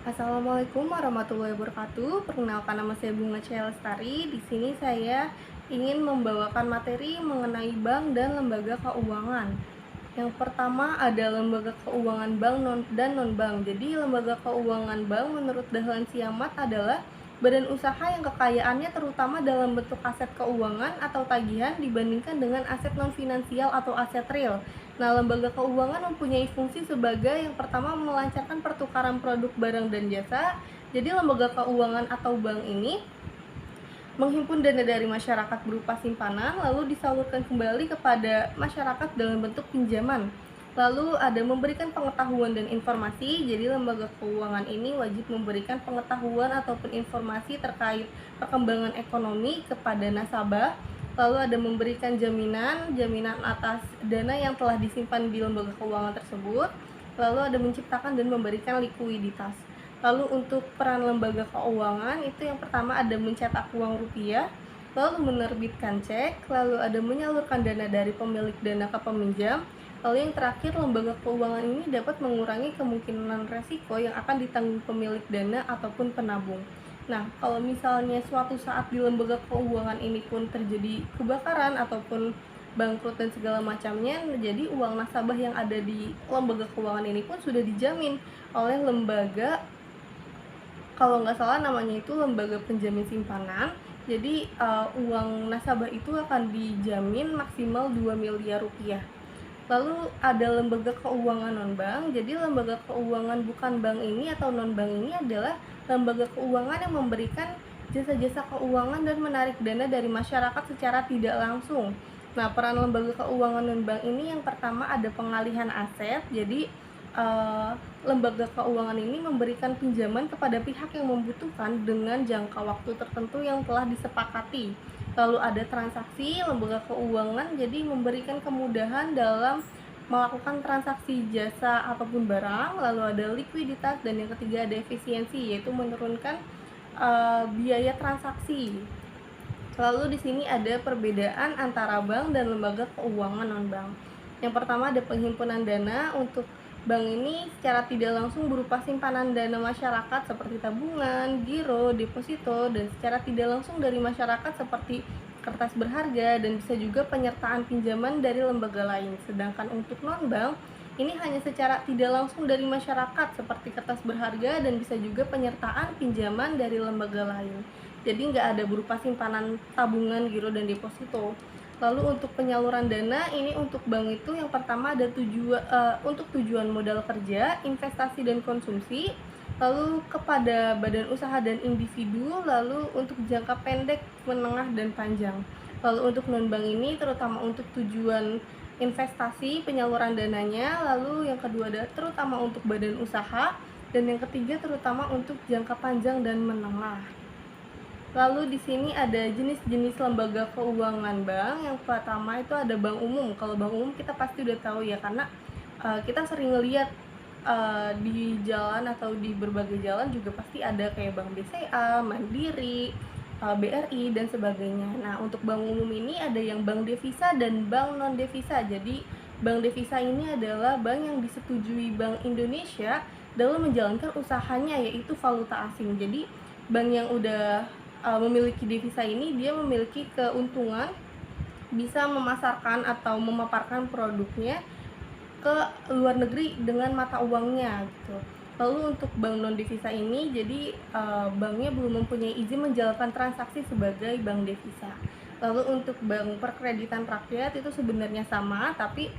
Assalamualaikum warahmatullahi wabarakatuh. Perkenalkan, nama saya Bunga Cahaya Lestari. Di sini saya ingin membawakan materi mengenai bank dan lembaga keuangan. Yang pertama ada lembaga keuangan bank dan non-bank. Jadi lembaga keuangan bank menurut Dahlan Siamat adalah badan usaha yang kekayaannya terutama dalam bentuk aset keuangan atau tagihan dibandingkan dengan aset non-finansial atau aset real. Nah, lembaga keuangan mempunyai fungsi sebagai yang pertama melancarkan pertukaran produk barang dan jasa. Jadi lembaga keuangan atau bank ini menghimpun dana dari masyarakat berupa simpanan lalu disalurkan kembali kepada masyarakat dalam bentuk pinjaman. Lalu ada memberikan pengetahuan dan informasi. Jadi lembaga keuangan ini wajib memberikan pengetahuan ataupun informasi terkait perkembangan ekonomi kepada nasabah. Lalu ada memberikan jaminan atas dana yang telah disimpan di lembaga keuangan tersebut. Lalu ada menciptakan dan memberikan likuiditas. Lalu untuk peran lembaga keuangan itu yang pertama ada mencetak uang rupiah, lalu menerbitkan cek, lalu ada menyalurkan dana dari pemilik dana ke peminjam. Lalu yang terakhir, lembaga keuangan ini dapat mengurangi kemungkinan resiko yang akan ditanggung pemilik dana ataupun penabung. Nah, kalau misalnya suatu saat di lembaga keuangan ini pun terjadi kebakaran ataupun bangkrut dan segala macamnya, jadi uang nasabah yang ada di lembaga keuangan ini pun sudah dijamin oleh lembaga, kalau nggak salah namanya itu lembaga penjamin simpanan. Jadi uang nasabah itu akan dijamin maksimal 2 miliar rupiah. Lalu ada lembaga keuangan non-bank. Jadi lembaga keuangan bukan bank ini atau non-bank ini adalah lembaga keuangan yang memberikan jasa-jasa keuangan dan menarik dana dari masyarakat secara tidak langsung. Nah, peran lembaga keuangan non-bank ini yang pertama ada pengalihan aset. Jadi lembaga keuangan ini memberikan pinjaman kepada pihak yang membutuhkan dengan jangka waktu tertentu yang telah disepakati. Lalu ada transaksi. Lembaga keuangan jadi memberikan kemudahan dalam melakukan transaksi jasa ataupun barang. Lalu ada likuiditas, dan yang ketiga ada efisiensi, yaitu menurunkan biaya transaksi. Lalu di sini ada perbedaan antara bank dan lembaga keuangan non-bank. Yang pertama ada penghimpunan dana. Untuk bank ini secara tidak langsung berupa simpanan dana masyarakat seperti tabungan, giro, deposito, dan secara tidak langsung dari masyarakat seperti kertas berharga, dan bisa juga penyertaan pinjaman dari lembaga lain. Sedangkan untuk non-bank ini hanya secara tidak langsung dari masyarakat seperti kertas berharga, dan bisa juga penyertaan pinjaman dari lembaga lain. Jadi nggak ada berupa simpanan tabungan, giro, dan deposito. Lalu untuk penyaluran dana ini untuk bank itu yang pertama ada untuk tujuan modal kerja, investasi dan konsumsi, lalu kepada badan usaha dan individu, lalu untuk jangka pendek, menengah dan panjang. Lalu untuk non-bank ini terutama untuk tujuan investasi, penyaluran dananya, lalu yang kedua ada terutama untuk badan usaha, dan yang ketiga terutama untuk jangka panjang dan menengah. Lalu di sini ada jenis-jenis lembaga keuangan bank. Yang pertama itu ada bank umum. Kalau bank umum kita pasti udah tahu ya, karena kita sering ngeliat di jalan atau di berbagai jalan juga pasti ada kayak Bank BCA, Mandiri, BRI dan sebagainya. Nah, untuk bank umum ini ada yang bank devisa dan bank non devisa. Jadi bank devisa ini adalah bank yang disetujui Bank Indonesia dalam menjalankan usahanya, yaitu valuta asing. Jadi bank yang udah memiliki devisa ini dia memiliki keuntungan bisa memasarkan atau memaparkan produknya ke luar negeri dengan mata uangnya gitu. Lalu untuk bank non devisa ini jadi banknya belum mempunyai izin menjalankan transaksi sebagai bank devisa. Lalu untuk bank perkreditan rakyat itu sebenarnya sama, tapi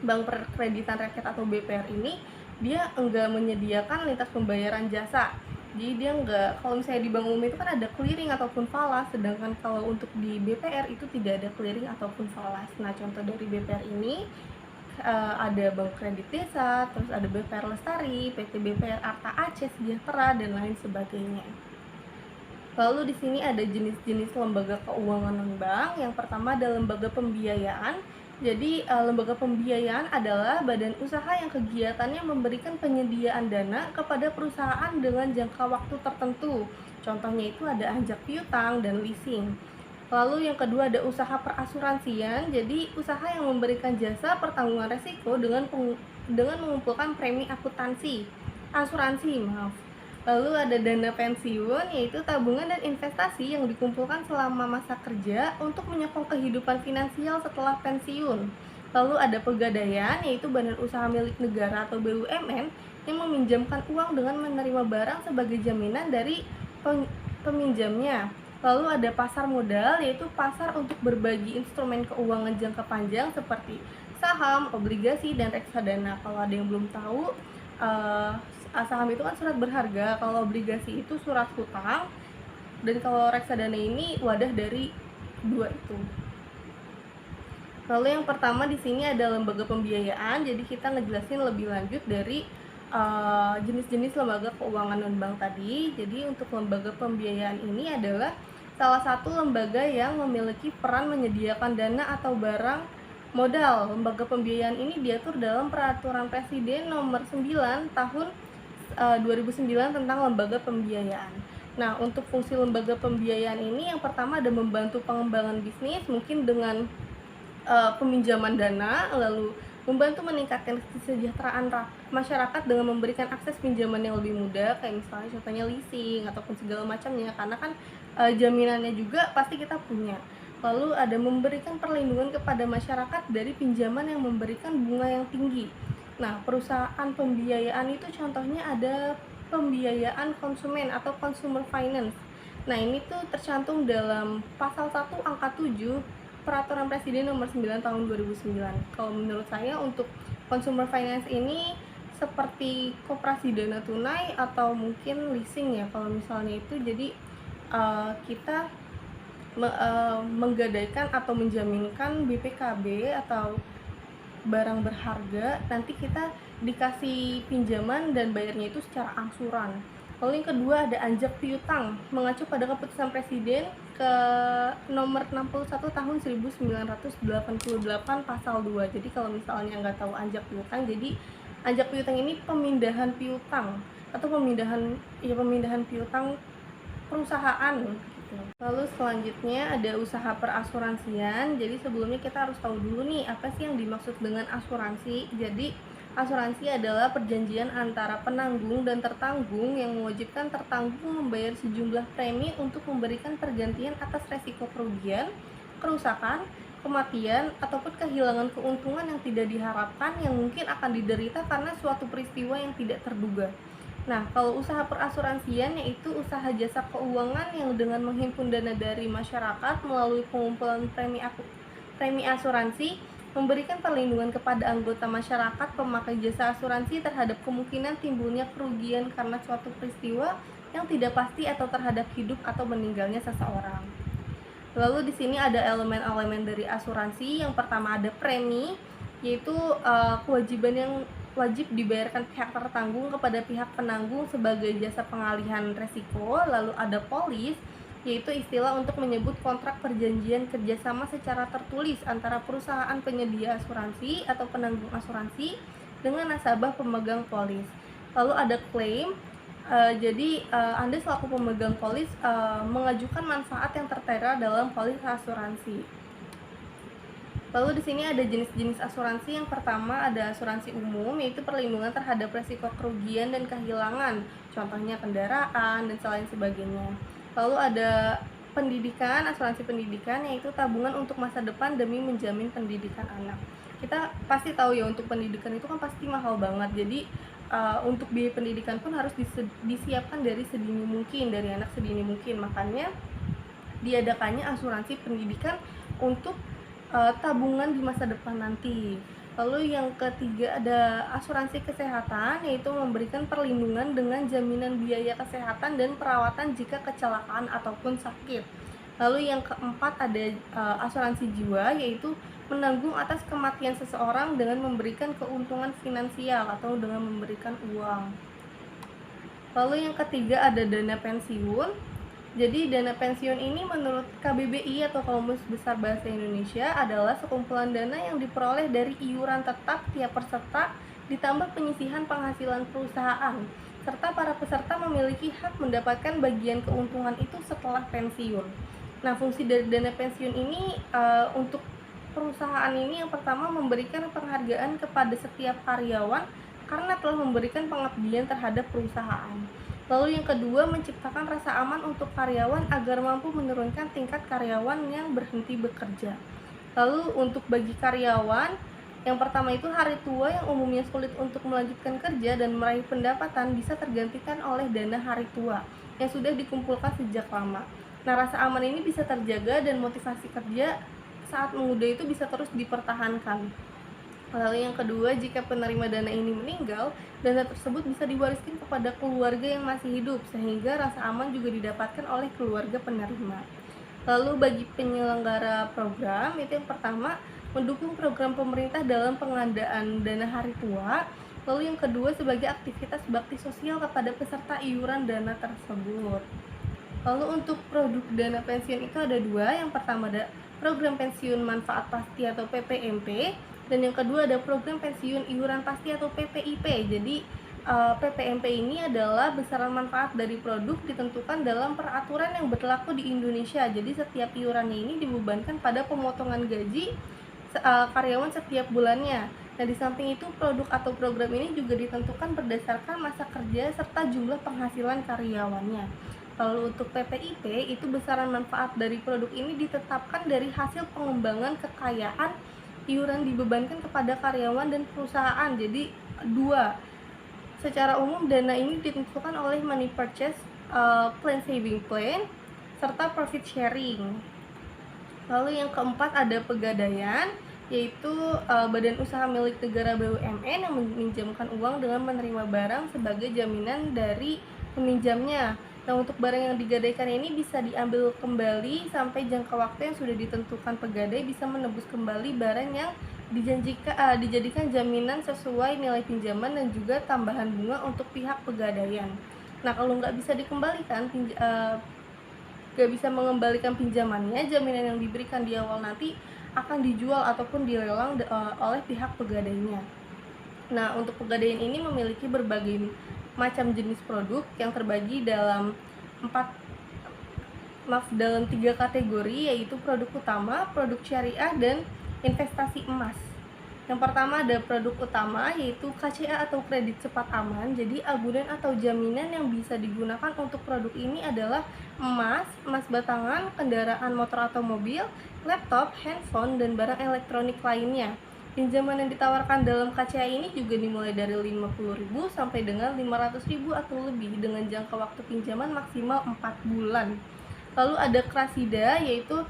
bank perkreditan rakyat atau BPR ini dia enggak menyediakan lintas pembayaran jasa. Jadi dia enggak, kalau misalnya di bank umum itu kan ada clearing ataupun falas, sedangkan kalau untuk di BPR itu tidak ada clearing ataupun falas. Nah, contoh dari BPR ini ada Bank Kredit Desa, terus ada BPR Lestari, PT BPR Arta Aceh Sejahtera, dan lain sebagainya. Lalu di sini ada jenis-jenis lembaga keuangan non-bank. Yang pertama ada lembaga pembiayaan. Jadi lembaga pembiayaan adalah badan usaha yang kegiatannya memberikan penyediaan dana kepada perusahaan dengan jangka waktu tertentu. Contohnya itu ada ajak piutang dan leasing. Lalu yang kedua ada usaha perasuransian. Jadi usaha yang memberikan jasa pertanggungan resiko dengan mengumpulkan premi asuransi, maaf. Lalu ada dana pensiun, yaitu tabungan dan investasi yang dikumpulkan selama masa kerja untuk menyokong kehidupan finansial setelah pensiun. Lalu ada pegadaian, yaitu badan usaha milik negara atau BUMN yang meminjamkan uang dengan menerima barang sebagai jaminan dari peminjamnya. Lalu ada pasar modal, yaitu pasar untuk berbagi instrumen keuangan jangka panjang seperti saham, obligasi, dan reksadana. Kalau ada yang belum tahu, saham itu kan surat berharga, kalau obligasi itu surat hutang, dan kalau reksadana ini wadah dari dua itu. Lalu yang pertama di sini ada lembaga pembiayaan, jadi kita ngejelasin lebih lanjut dari jenis-jenis lembaga keuangan non-bank tadi. Jadi untuk lembaga pembiayaan ini adalah salah satu lembaga yang memiliki peran menyediakan dana atau barang modal. Lembaga pembiayaan ini diatur dalam Peraturan Presiden Nomor 9 Tahun 2009 tentang lembaga pembiayaan. Nah, untuk fungsi lembaga pembiayaan ini yang pertama ada membantu pengembangan bisnis, mungkin dengan peminjaman dana, lalu membantu meningkatkan kesejahteraan masyarakat dengan memberikan akses pinjaman yang lebih mudah, kayak misalnya contohnya leasing ataupun segala macamnya, karena kan jaminannya juga pasti kita punya. Lalu ada memberikan perlindungan kepada masyarakat dari pinjaman yang memberikan bunga yang tinggi. Nah, perusahaan pembiayaan itu contohnya ada pembiayaan konsumen atau consumer finance. Nah, ini tuh tercantum dalam pasal 1 angka 7 Peraturan Presiden Nomor 9 Tahun 2009. Kalau menurut saya untuk consumer finance ini seperti koperasi dana tunai atau mungkin leasing ya kalau misalnya itu. Jadi kita menggadaikan atau menjaminkan BPKB atau barang berharga, nanti kita dikasih pinjaman dan bayarnya itu secara angsuran. Lalu yang kedua ada anjak piutang, mengacu pada keputusan Presiden ke nomor 61 tahun 1988 pasal 2. Jadi kalau misalnya nggak tahu anjak piutang, jadi anjak piutang ini pemindahan piutang atau pemindahan piutang perusahaan gitu. Lalu selanjutnya ada usaha perasuransian. Jadi sebelumnya kita harus tahu dulu nih apa sih yang dimaksud dengan asuransi. Jadi asuransi adalah perjanjian antara penanggung dan tertanggung yang mewajibkan tertanggung membayar sejumlah premi untuk memberikan pergantian atas resiko kerugian, kerusakan, kematian, ataupun kehilangan keuntungan yang tidak diharapkan yang mungkin akan diderita karena suatu peristiwa yang tidak terduga. Nah, kalau usaha perasuransian yaitu usaha jasa keuangan yang dengan menghimpun dana dari masyarakat melalui pengumpulan premi asuransi memberikan perlindungan kepada anggota masyarakat pemakai jasa asuransi terhadap kemungkinan timbulnya kerugian karena suatu peristiwa yang tidak pasti atau terhadap hidup atau meninggalnya seseorang. Lalu di sini ada elemen-elemen dari asuransi. Yang pertama ada premi, yaitu kewajiban yang wajib dibayarkan pihak tertanggung kepada pihak penanggung sebagai jasa pengalihan resiko. Lalu ada polis, yaitu istilah untuk menyebut kontrak perjanjian kerjasama secara tertulis antara perusahaan penyedia asuransi atau penanggung asuransi dengan nasabah pemegang polis. Lalu ada klaim, jadi Anda selaku pemegang polis mengajukan manfaat yang tertera dalam polis asuransi. Lalu di sini ada jenis-jenis asuransi. Yang pertama ada asuransi umum, yaitu perlindungan terhadap resiko kerugian dan kehilangan, contohnya kendaraan dan lain sebagainya. Lalu ada pendidikan, asuransi pendidikan, yaitu tabungan untuk masa depan demi menjamin pendidikan anak. Kita pasti tahu ya, untuk pendidikan itu kan pasti mahal banget. Jadi untuk biaya pendidikan pun harus disiapkan dari sedini mungkin, dari anak sedini mungkin. Makanya diadakannya asuransi pendidikan untuk tabungan di masa depan nanti. Lalu yang ketiga ada asuransi kesehatan, yaitu memberikan perlindungan dengan jaminan biaya kesehatan dan perawatan jika kecelakaan ataupun sakit. Lalu yang keempat ada asuransi jiwa, yaitu menanggung atas kematian seseorang dengan memberikan keuntungan finansial atau dengan memberikan uang. Lalu yang ketiga ada dana pensiun. Jadi dana pensiun ini menurut KBBI atau Kamus Besar Bahasa Indonesia adalah sekumpulan dana yang diperoleh dari iuran tetap tiap peserta ditambah penyisihan penghasilan perusahaan, serta para peserta memiliki hak mendapatkan bagian keuntungan itu setelah pensiun. Nah, fungsi dari dana pensiun ini untuk perusahaan ini yang pertama memberikan penghargaan kepada setiap karyawan karena telah memberikan pengabdian terhadap perusahaan. Lalu yang kedua, menciptakan rasa aman untuk karyawan agar mampu menurunkan tingkat karyawan yang berhenti bekerja. Lalu untuk bagi karyawan, yang pertama itu hari tua yang umumnya sulit untuk melanjutkan kerja dan meraih pendapatan bisa tergantikan oleh dana hari tua yang sudah dikumpulkan sejak lama. Nah, rasa aman ini bisa terjaga dan motivasi kerja saat muda itu bisa terus dipertahankan. Lalu yang kedua, jika penerima dana ini meninggal, dana tersebut bisa diwariskan kepada keluarga yang masih hidup, sehingga rasa aman juga didapatkan oleh keluarga penerima. Lalu bagi penyelenggara program, itu yang pertama, mendukung program pemerintah dalam pengadaan dana hari tua. Lalu yang kedua, sebagai aktivitas bakti sosial kepada peserta iuran dana tersebut. Lalu untuk produk dana pensiun itu ada dua. Yang pertama ada program pensiun manfaat pasti atau PPMP, dan yang kedua ada program pensiun iuran pasti atau PPIP. Jadi PPMP ini adalah besaran manfaat dari produk ditentukan dalam peraturan yang berlaku di Indonesia. Jadi setiap iurannya ini dibebankan pada pemotongan gaji karyawan setiap bulannya. Nah, di samping itu produk atau program ini juga ditentukan berdasarkan masa kerja serta jumlah penghasilan karyawannya. Lalu untuk PPIP itu besaran manfaat dari produk ini ditetapkan dari hasil pengembangan kekayaan. Iuran dibebankan kepada karyawan dan perusahaan. Jadi dua. Secara umum dana ini ditentukan oleh money purchase plan saving plan serta profit sharing. Lalu yang keempat ada pegadaian, yaitu badan usaha milik negara BUMN yang meminjamkan uang dengan menerima barang sebagai jaminan dari peminjamnya. Nah, untuk barang yang digadaikan ini bisa diambil kembali sampai jangka waktu yang sudah ditentukan. Pegadai bisa menebus kembali barang yang dijadikan jaminan sesuai nilai pinjaman dan juga tambahan bunga untuk pihak pegadaian. Nah, kalau nggak bisa dikembalikan, nggak bisa mengembalikan pinjamannya, jaminan yang diberikan di awal nanti akan dijual ataupun dilelang oleh pihak pegadainya. Nah, untuk pegadaian ini memiliki berbagai macam jenis produk yang terbagi dalam dalam 3 kategori, yaitu produk utama, produk syariah, dan investasi emas. Yang pertama ada produk utama, yaitu KCA atau kredit cepat aman. Jadi agunan atau jaminan yang bisa digunakan untuk produk ini adalah emas batangan, kendaraan motor atau mobil, laptop, handphone, dan barang elektronik lainnya. Pinjaman yang ditawarkan dalam KCA ini juga dimulai dari 50.000 sampai dengan 500.000 atau lebih dengan jangka waktu pinjaman maksimal 4 bulan. Lalu ada Krasida, yaitu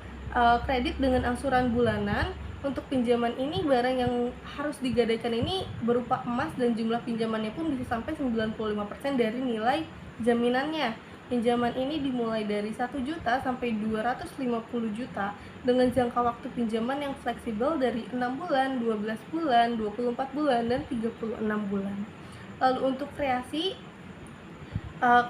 kredit dengan angsuran bulanan. Untuk pinjaman ini, barang yang harus digadaikan ini berupa emas dan jumlah pinjamannya pun bisa sampai 95% dari nilai jaminannya. Pinjaman ini dimulai dari 1 juta sampai 250 juta dengan jangka waktu pinjaman yang fleksibel dari 6 bulan, 12 bulan, 24 bulan, dan 36 bulan. Lalu untuk kreasi,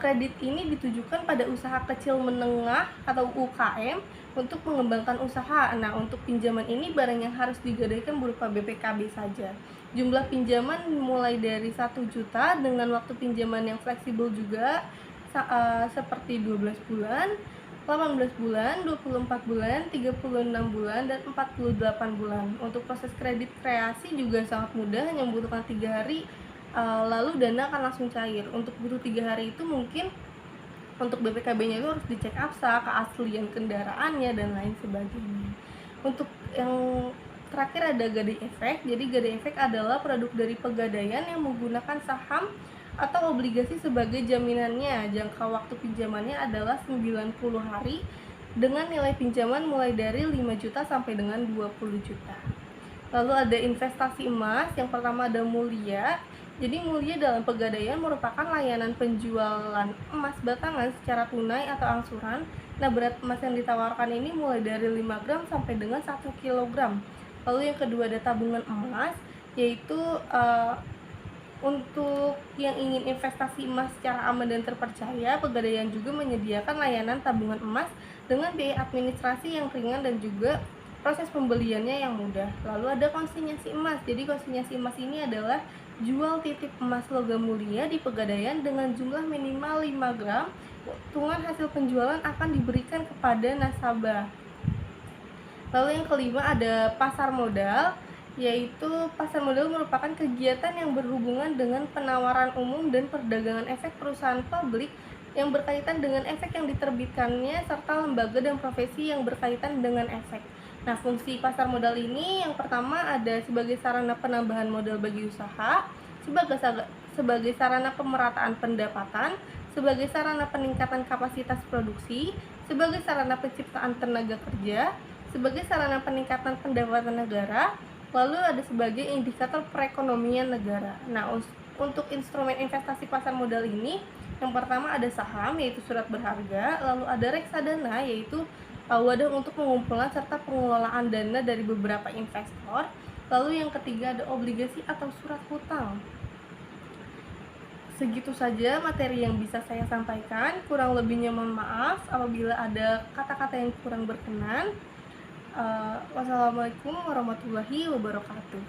kredit ini ditujukan pada usaha kecil menengah atau UKM untuk mengembangkan usaha. Nah, untuk pinjaman ini barang yang harus digadaikan berupa BPKB saja. Jumlah pinjaman mulai dari 1 juta dengan waktu pinjaman yang fleksibel juga, seperti 12 bulan, 18 bulan, 24 bulan, 36 bulan, dan 48 bulan. Untuk proses kredit kreasi juga sangat mudah, hanya membutuhkan 3 hari, lalu dana akan langsung cair. Untuk butuh 3 hari itu mungkin untuk BPKB-nya itu harus dicek absa, keaslian kendaraannya, dan lain sebagainya. Untuk yang terakhir ada Gadai Efek. Jadi Gadai Efek adalah produk dari pegadaian yang menggunakan saham atau obligasi sebagai jaminannya. Jangka waktu pinjamannya adalah 90 hari dengan nilai pinjaman mulai dari 5 juta sampai dengan 20 juta. Lalu ada investasi emas. Yang pertama ada Mulia. Jadi Mulia dalam pegadaian merupakan layanan penjualan emas batangan secara tunai atau angsuran. Nah, berat emas yang ditawarkan ini mulai dari 5 gram sampai dengan 1 kilogram. Lalu yang kedua ada tabungan emas, yaitu untuk yang ingin investasi emas secara aman dan terpercaya, pegadaian juga menyediakan layanan tabungan emas dengan biaya administrasi yang ringan dan juga proses pembeliannya yang mudah. Lalu ada konsinyasi emas. Jadi konsinyasi emas ini adalah jual titip emas logam mulia di pegadaian dengan jumlah minimal 5 gram. Keuntungan hasil penjualan akan diberikan kepada nasabah. Lalu yang kelima ada pasar modal. yaitu pasar modal merupakan kegiatan yang berhubungan dengan penawaran umum dan perdagangan efek perusahaan publik yang berkaitan dengan efek yang diterbitkannya serta lembaga dan profesi yang berkaitan dengan efek. Nah, fungsi pasar modal ini yang pertama ada sebagai sarana penambahan modal bagi usaha, sebagai sarana pemerataan pendapatan, sebagai sarana peningkatan kapasitas produksi, sebagai sarana penciptaan tenaga kerja, sebagai sarana peningkatan pendapatan negara, lalu ada sebagai indikator perekonomian negara. Nah, untuk instrumen investasi pasar modal ini, yang pertama ada saham yaitu surat berharga, lalu ada reksadana yaitu wadah untuk pengumpulan serta pengelolaan dana dari beberapa investor, lalu yang ketiga ada obligasi atau surat hutang. Segitu saja materi yang bisa saya sampaikan, kurang lebihnya mohon maaf apabila ada kata-kata yang kurang berkenan. Wassalamualaikum warahmatullahi wabarakatuh.